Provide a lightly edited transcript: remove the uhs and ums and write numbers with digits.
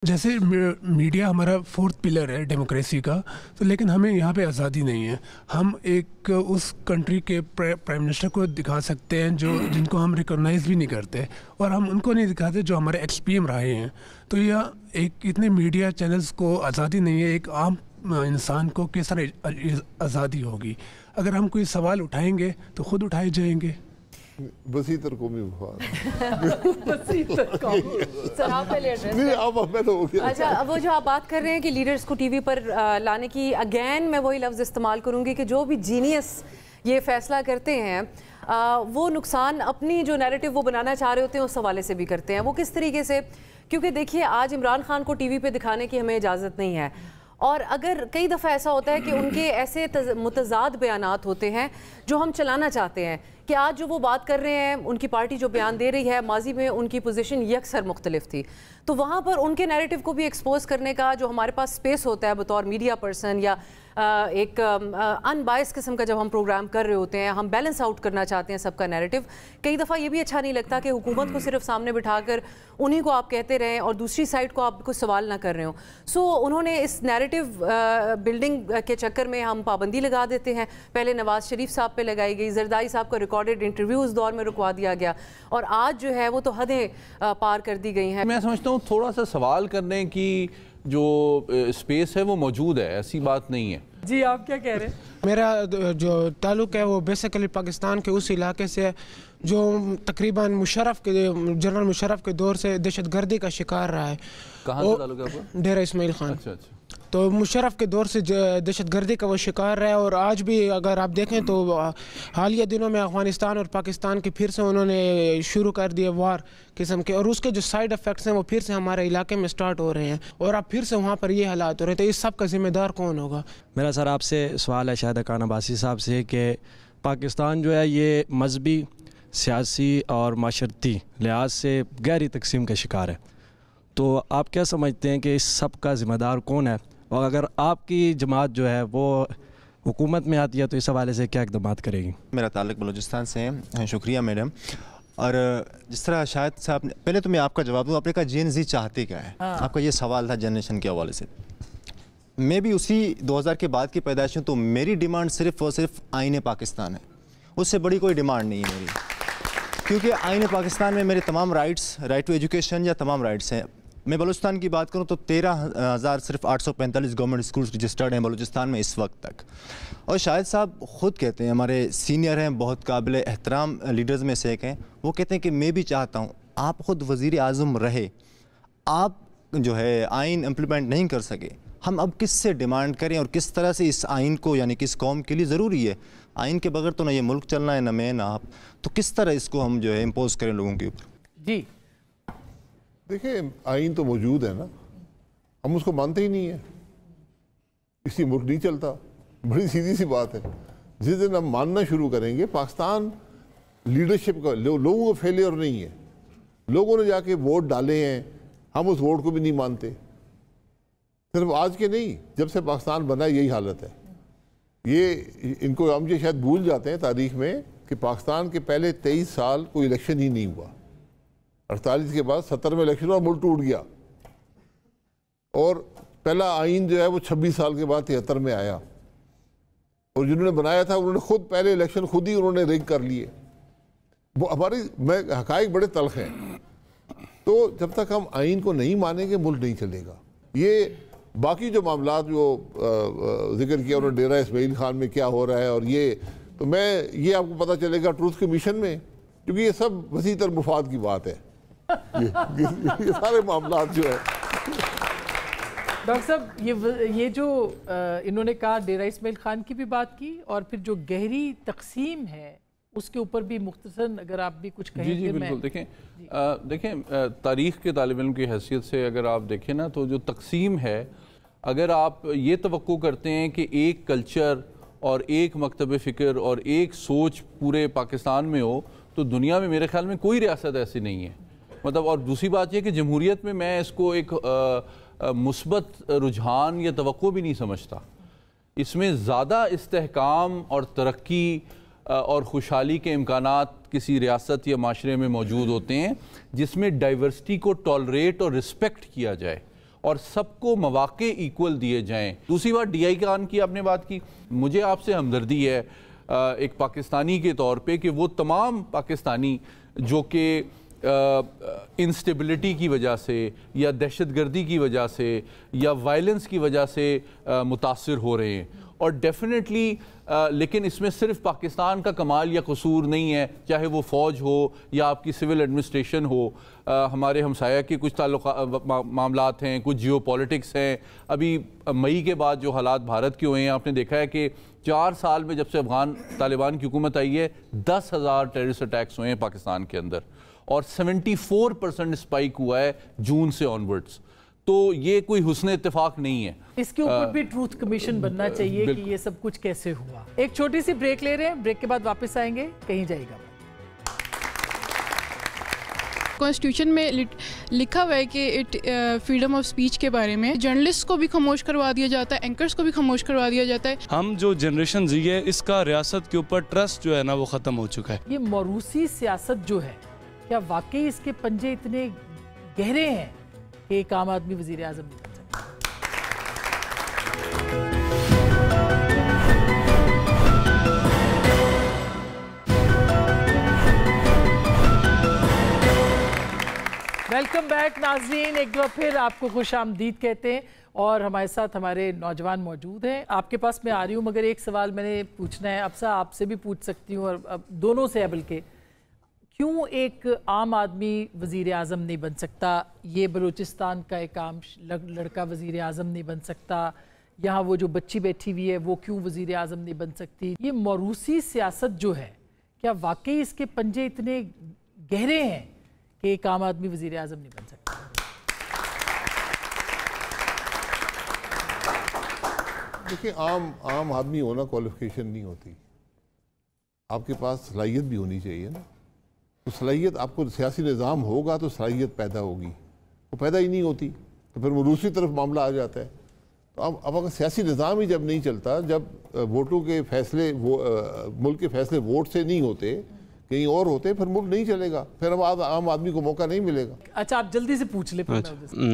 जैसे मीडिया हमारा fourth pillar है डेमोक्रेसी का, तो लेकिन हमें यहाँ पे आज़ादी नहीं है। हम एक उस कंट्री के प्राइम मिनिस्टर को दिखा सकते हैं जो जिनको हम रिकॉग्नाइज भी नहीं करते, और हम उनको नहीं दिखाते जो हमारे एक्सपीएम रहे हैं। तो यह एक इतने मीडिया चैनल्स को आज़ादी नहीं है। एक आम इंसान को किस तरह आज़ादी होगी? अगर हम कोई सवाल उठाएंगे तो खुद उठाए जाएंगे। वसीतर कौमी वफाद। अच्छा, अब वो जो आप बात कर रहे हैं कि लीडर्स को टीवी पर लाने की, अगेन मैं वही लफ्ज़ इस्तेमाल करूंगी कि जो भी जीनियस ये फैसला करते हैं वो नुकसान अपनी जो नैरेटिव वो बनाना चाह रहे होते हैं उस हवाले से भी करते हैं। वो किस तरीके से? क्योंकि देखिए, आज इमरान खान को टीवी पे दिखाने की हमें इजाज़त नहीं है, और अगर कई दफ़ा ऐसा होता है कि उनके ऐसे मुतज़ाद बयानात होते हैं जो हम चलाना चाहते हैं कि आज जो वो बात कर रहे हैं, उनकी पार्टी जो बयान दे रही है, माजी में उनकी पोजीशन यकसर मुख्तलिफ थी, तो वहाँ पर उनके नैरेटिव को भी एक्सपोज करने का जो हमारे पास स्पेस होता है बतौर मीडिया पर्सन, या एक अनबायस किस्म का जब हम प्रोग्राम कर रहे होते हैं, हम बैलेंस आउट करना चाहते हैं सबका नैरेटिव। कई दफ़ा ये भी अच्छा नहीं लगता कि हुकूमत को सिर्फ सामने बिठाकर उन्हीं को आप कहते रहें और दूसरी साइड को आप कुछ सवाल ना कर रहे हो। सो उन्होंने इस नैरेटिव बिल्डिंग के चक्कर में हम पाबंदी लगा देते हैं। पहले नवाज शरीफ साहब पे लगाई गई, जरदारी साहब का रिकॉर्डेड इंटरव्यू उस दौर में रुकवा दिया गया, और आज जो है वो तो हदें पार कर दी गई हैं। मैं समझता हूँ थोड़ा सा सवाल करने की जो स्पेस है वो मौजूद है, ऐसी बात नहीं है। जी, आप क्या कह रहे हैं? मेरा जो ताल्लुक़ है वो बेसिकली पाकिस्तान के उस इलाके से जो तकरीबन जनरल मुशर्रफ के दौर से दहशतगर्दी का शिकार रहा है। कहाँ से ताल्लुक़ है आपका? डेरा इस्माइल खान। अच्छा अच्छा। तो मुशर्रफ के दौर से दहशतगर्दी का वो शिकार रहा है, और आज भी अगर आप देखें तो हालिया दिनों में अफ़गानिस्तान और पाकिस्तान के फिर से उन्होंने शुरू कर दिए वार किस्म के, और उसके जो साइड इफ़ेक्ट्स हैं वो फिर से हमारे इलाके में स्टार्ट हो रहे हैं, और अब फिर से वहाँ पर ये हालात हो रहे हैं। तो इस सब का ज़िम्मेदार कौन होगा? मेरा सर आपसे सवाल है शाहिद खान अब्बासी साहब से कि पाकिस्तान जो है ये मजहबी, सियासी और माशरती लिहाज से गहरी तकसीम का शिकार है, तो आप क्या समझते हैं कि इस सब का ज़िम्मेदार कौन है? और अगर आपकी जमात जो है वो हुकूमत में आती है तो इस हवाले से क्या इक़दाम करेगी? मेरा ताल्लुक़ बलूचिस्तान से है। शुक्रिया मैडम। और जिस तरह शायद साहब ने, पहले तो मैं आपका जवाब दूँ। आपने कहा जेन-ज़ी चाहते क्या है? आपका ये सवाल था जनरेशन के हवाले से। मैं भी उसी 2000 के बाद की पैदाइश हूँ, तो मेरी डिमांड सिर्फ़ और सिर्फ आईन पाकिस्तान है, उससे बड़ी कोई डिमांड नहीं है मेरी, क्योंकि आईन पाकिस्तान में मेरे तमाम राइट्स, राइट टू एजुकेशन या तमाम राइट्स हैं। मैं बलूचिस्तान की बात करूं तो 13,000 सिर्फ 845 गवर्नमेंट स्कूल्स रजिस्टर्ड हैं बलूचिस्तान में इस वक्त तक। और शाहिद साहब ख़ुद कहते हैं, हमारे सीनियर हैं, बहुत काबिल एहतराम लीडर्स में से एक हैं, वो कहते हैं कि मैं भी चाहता हूं आप ख़ुद वज़ीर आज़म रहे, आप जो है आइन इम्प्लीमेंट नहीं कर सके, हम अब किससे डिमांड करें और किस तरह से इस आइन को, यानी कि इस कौम के लिए ज़रूरी है, आइन के बगैर तो ना ये मुल्क चलना है, ना मैं ना आप, तो किस तरह इसको हम जो है इम्पोज करें लोगों के ऊपर? जी देखिए, आइन तो मौजूद है ना, हम उसको मानते ही नहीं है, इसलिए मुल्क नहीं चलता। बड़ी सीधी सी बात है। जिस दिन हम मानना शुरू करेंगे, पाकिस्तान लीडरशिप का लोगों का फेलियर नहीं है, लोगों ने जाके वोट डाले हैं, हम उस वोट को भी नहीं मानते। सिर्फ आज के नहीं, जब से पाकिस्तान बना यही हालत है। ये इनको हम ये शायद भूल जाते हैं तारीख में कि पाकिस्तान के पहले 23 साल कोई इलेक्शन ही नहीं हुआ। 48 के बाद 70 में इलेक्शन और मुल्क टूट गया, और पहला आइन जो है वो 26 साल के बाद 73 में आया, और जिन्होंने बनाया था उन्होंने खुद पहले इलेक्शन खुद ही उन्होंने रिग कर लिए। वो हमारी हकायक बड़े तल्ख हैं। तो जब तक हम आइन को नहीं मानेंगे मुल्क नहीं चलेगा। ये बाकी जो मामला जो जिक्र किया उन्होंने डेरा इस्माइल खान में क्या हो रहा है, और ये तो ये आपको पता चलेगा ट्रूथ कमीशन में, क्योंकि ये सब वसीतर मुफाद की बात है। ये सारे मामला जो है। डॉक्टर साहब, ये जो इन्होंने कहा, डेरा इस्माइल खान की भी बात की, और फिर जो गहरी तकसीम है उसके ऊपर भी मुख्तसरन अगर आप भी कुछ कहें। जी बिल्कुल। देखें तारीख़ के तालिब इल्म की हैसियत से अगर आप देखें ना, तो जो तकसीम है, अगर आप ये तवक्को करते हैं कि एक कल्चर और एक मकतब फ़िक्र और एक सोच पूरे पाकिस्तान में हो, तो दुनिया में मेरे ख्याल में कोई रियासत ऐसी नहीं है। मतलब, और दूसरी बात यह कि जमहूरियत में मैं इसको एक मुस्बत रुझान या तवक्को भी नहीं समझता। इसमें ज़्यादा इस्तेहकाम और तरक्की और खुशहाली के इम्कानात किसी रियासत या माशरे में मौजूद होते हैं जिसमें डाइवर्सिटी को टॉलरेट और रिस्पेक्ट किया जाए, और सबको मौके इक्वल दिए जाएं। दूसरी बात DI खान की आपने बात की, मुझे आपसे हमदर्दी है एक पाकिस्तानी के तौर पे कि वो तमाम पाकिस्तानी जो कि इंस्टेबिलिटी की वजह से या दहशतगर्दी की वजह से या वायलेंस की वजह से मुतासर हो रहे हैं, और डेफिनेटली लेकिन इसमें सिर्फ पाकिस्तान का कमाल या कसूर नहीं है, चाहे वो फ़ौज हो या आपकी सिविल एडमिनिस्ट्रेशन हो, हमारे हमसाया के कुछ मामलात हैं, कुछ जियो पॉलिटिक्स हैं। अभी मई के बाद जो हालात भारत के हुए हैं, आपने देखा है कि 4 साल में जब से अफगान तालिबान की हुकूमत आई है 10,000 टेररिस्ट अटैक्स हुए हैं पाकिस्तान के अंदर, और 74% स्पाइक हुआ है जून से ऑनवर्ड्स। तो ये कोई हुस्न इत्तेफाक नहीं है। इसके ऊपर भी ट्रूथ कमीशन बनना चाहिए कि ये सब कुछ कैसे हुआ। एक छोटी सी ब्रेक ले रहे हैं, ब्रेक के बाद वापस आएंगे, कहीं जाएगा। कॉन्स्टिट्यूशन में लिखा हुआ है कि फ्रीडम ऑफ स्पीच के बारे में जर्नलिस्ट को भी खामोश करवा दिया जाता है, एंकर्स को भी खामोश करवा दिया जाता है। हम जो जनरेशन जी है इसका रियासत के ऊपर ट्रस्ट जो है ना वो ख़त्म हो चुका है। ये मौरूसी सियासत जो है, क्या वाकई इसके पंजे इतने गहरे हैं कि एक आम आदमी वजीर आज़म नहीं बन सकता? वेलकम बैक नाज़रीन, एक बार फिर आपको खुश आमदीद कहते हैं और हमारे साथ हमारे नौजवान मौजूद हैं। आपके पास मैं आ रही हूँ, मगर एक सवाल मैंने पूछना है। अब आपसे भी पूछ सकती हूँ और अब दोनों से है, बल्कि क्यों एक आम आदमी वज़ीर आज़म नहीं बन सकता? ये बलूचिस्तान का एक आम लड़का वज़ीर आज़म नहीं बन सकता? यहाँ वो जो बच्ची बैठी हुई है वो क्यों वज़ीर आज़म नहीं बन सकती? ये मौरूसी सियासत जो है, क्या वाकई इसके पंजे इतने गहरे हैं कि एक आम आदमी वज़ीर आज़म नहीं बन सकता? देखिए, आम आदमी होना क्वालिफिकेशन नहीं होती, आपके पास सलाहियत भी होनी चाहिए ना। तो सलाहियत, आपको सियासी निज़ाम होगा तो सलाहियत पैदा होगी, वो पैदा ही नहीं होती तो फिर वो दूसरी तरफ मामला आ जाता है। तो अब अगर सियासी निज़ाम ही जब नहीं चलता, जब वोटों के फैसले मुल्क के फैसले वोट से नहीं होते, कहीं और होते, फिर मुल्क नहीं चलेगा, फिर अब आम आदमी को मौका नहीं मिलेगा। अच्छा, आप जल्दी से पूछ ले।